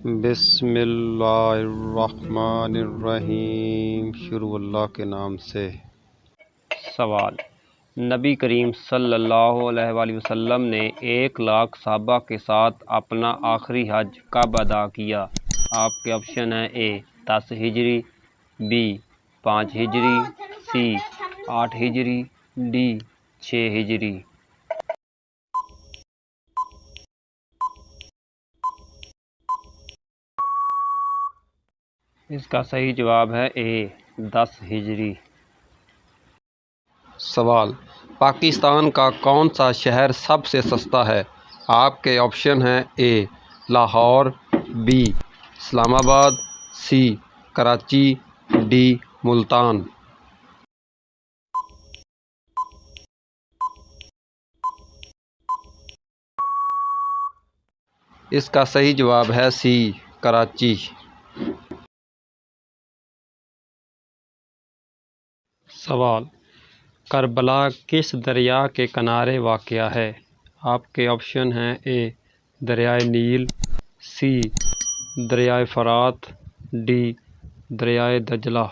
بسم اللہ الرحمن الرحیم، شروع اللہ کے نام سے۔ سوال: نبی کریم صلی اللہ علیہ وآلہ وسلم نے 1,00,000 صحابہ کے ساتھ اپنا آخری حج کب ادا کیا؟ آپ کے آپشن ہیں: اے 10 ہجری، بی 5 ہجری، سی 8 ہجری، ڈی 6 ہجری۔ اس کا صحیح جواب ہے اے 10 ہجری۔ سوال: پاکستان کا کون سا شہر سب سے سستا ہے؟ آپ کے آپشن ہیں: اے لاہور، بی اسلام آباد، سی کراچی، ڈی ملتان۔ اس کا صحیح جواب ہے سی کراچی۔ سوال: کربلا کس دریا کے کنارے واقع ہے؟ آپ کے آپشن ہیں: اے دریائے نیل، سی دریائے فرات، ڈی دریائے دجلہ۔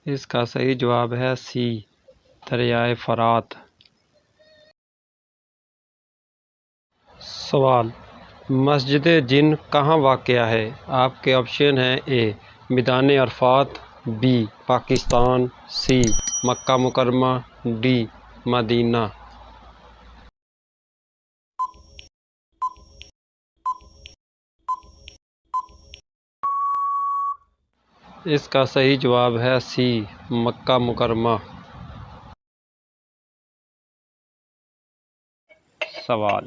اس کا صحیح جواب ہے سی دریائے فرات۔ سوال: مسجد جن کہاں واقع ہے؟ آپ کے آپشن ہیں: اے میدان عرفات، بی پاکستان، سی مکہ مکرمہ، ڈی مدینہ۔ اس کا صحیح جواب ہے سی مکہ مکرمہ۔ سوال: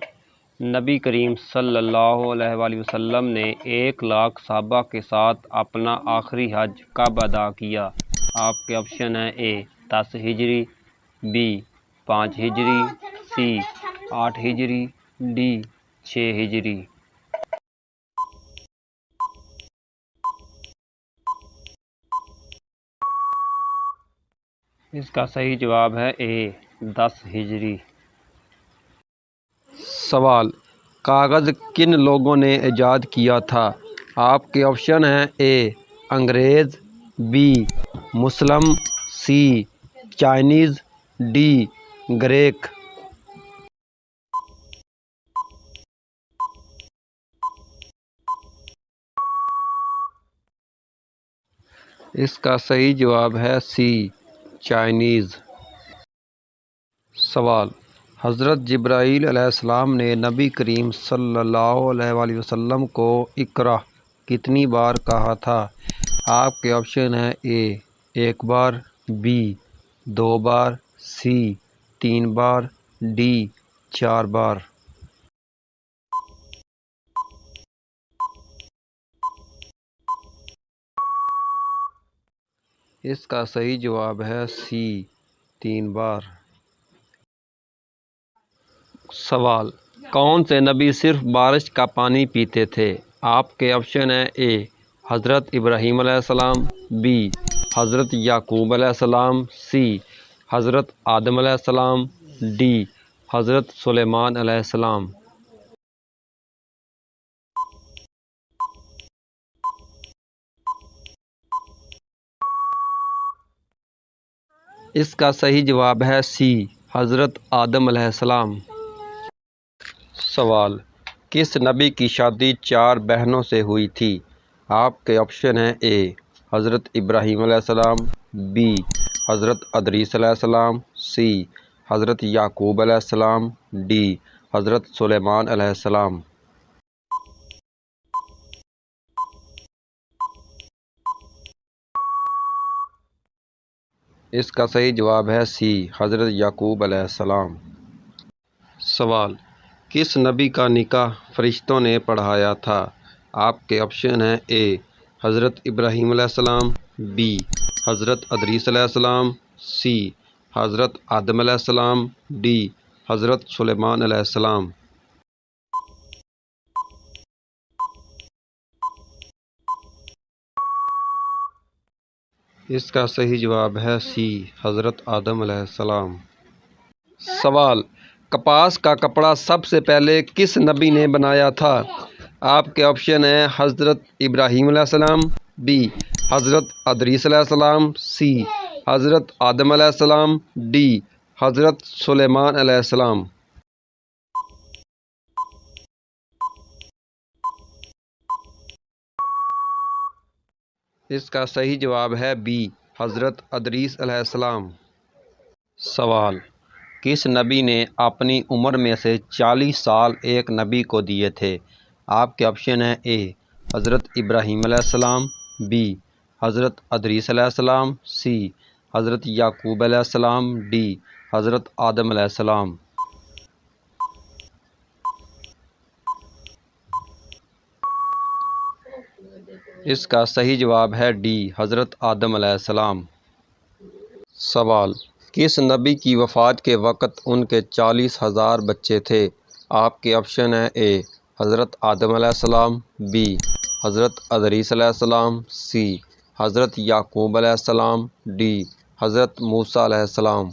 نبی کریم صلی اللہ علیہ وآلہ وسلم نے 1,00,000 صحابہ کے ساتھ اپنا آخری حج کب ادا کیا؟ آپ کے آپشن ہیں: اے 10 ہجری، بی 5 ہجری، سی 8 ہجری، ڈی 6 ہجری۔ اس کا صحیح جواب ہے اے 10 ہجری۔ سوال: کاغذ کن لوگوں نے ایجاد کیا تھا؟ آپ کے آپشن ہیں: اے انگریز، بی مسلم، سی چائنیز، ڈی گریک۔ اس کا صحیح جواب ہے سی چائنیز۔ سوال: حضرت جبرائیل علیہ السلام نے نبی کریم صلی اللہ علیہ وآلہ وسلم کو اقرأ کتنی بار کہا تھا؟ آپ کے آپشن ہیں: اے 1 بار، be 2 bar, C 3 bar, D 4 بار۔ اس کا صحیح جواب ہے سی 3 بار۔ سوال: کون سے نبی صرف بارش کا پانی پیتے تھے؟ آپ کے آپشن ہیں: اے حضرت ابراہیم علیہ السلام، بی حضرت یعقوب علیہ السلام، سی حضرت آدم علیہ السلام، ڈی حضرت سلیمان علیہ السلام۔ اس کا صحیح جواب ہے سی حضرت آدم علیہ السلام۔ سوال: کس نبی کی شادی 4 بہنوں سے ہوئی تھی؟ آپ کے آپشن ہیں: اے حضرت ابراہیم علیہ السلام، بی حضرت ادریس علیہ السلام، سی حضرت یعقوب علیہ السلام، ڈی حضرت سلیمان علیہ السلام۔ اس کا صحیح جواب ہے سی حضرت یعقوب علیہ السلام۔ سوال: کس نبی کا نکاح فرشتوں نے پڑھایا تھا؟ آپ کے آپشن ہیں: اے حضرت ابراہیم علیہ السلام، بی حضرت ادریس علیہ السلام، سی حضرت آدم علیہ السلام، ڈی حضرت سلیمان علیہ السلام۔ اس کا صحیح جواب ہے سی حضرت آدم علیہ السلام۔ سوال: کپاس کا کپڑا سب سے پہلے کس نبی نے بنایا تھا؟ آپ کے آپشن ہیں حضرت ابراہیم علیہ السلام، بی حضرت ادریس علیہ السلام، سی حضرت آدم علیہ السلام، ڈی حضرت سلیمان علیہ السلام۔ اس کا صحیح جواب ہے بی حضرت ادریس علیہ السلام۔ سوال: کس نبی نے اپنی عمر میں سے 40 سال ایک نبی کو دیے تھے؟ آپ کے آپشن ہیں اے حضرت ابراہیم علیہ السلام، بی حضرت ادریس علیہ السلام، سی حضرت یعقوب علیہ السلام، ڈی حضرت آدم علیہ السلام۔ اس کا صحیح جواب ہے ڈی حضرت آدم علیہ السلام۔ سوال: کس نبی کی وفات کے وقت ان کے 40,000 بچے تھے؟ آپ کے آپشن ہیں اے حضرت آدم علیہ السلام، بی حضرت ادریس علیہ السلام، سی حضرت یعقوب علیہ السلام، ڈی حضرت موسیٰ علیہ السلام۔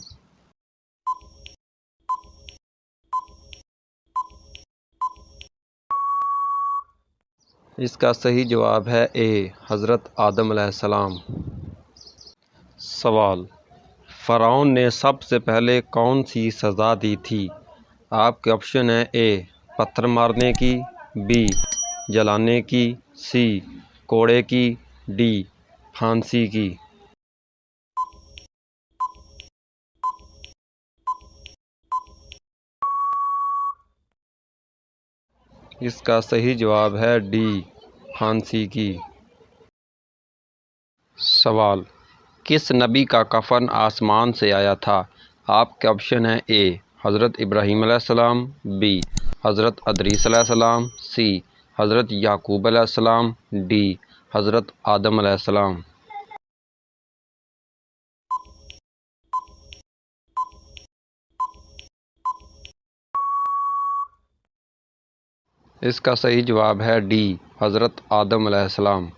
اس کا صحیح جواب ہے اے حضرت آدم علیہ السلام۔ سوال: فرعون نے سب سے پہلے کون سی سزا دی تھی؟ آپ کے آپشن ہیں اے پتھر مارنے کی، بی جلانے کی، سی کوڑے کی، ڈی پھانسی کی۔ اس کا صحیح جواب ہے ڈی پھانسی کی۔ سوال: کس نبی کا کفن آسمان سے آیا تھا؟ آپ کے آپشن ہیں اے حضرت ابراہیم علیہ السلام، بی حضرت ادریس علیہ السلام، سی حضرت یعقوب علیہ السلام، ڈی حضرت آدم علیہ السلام۔ اس کا صحیح جواب ہے ڈی حضرت آدم علیہ السلام۔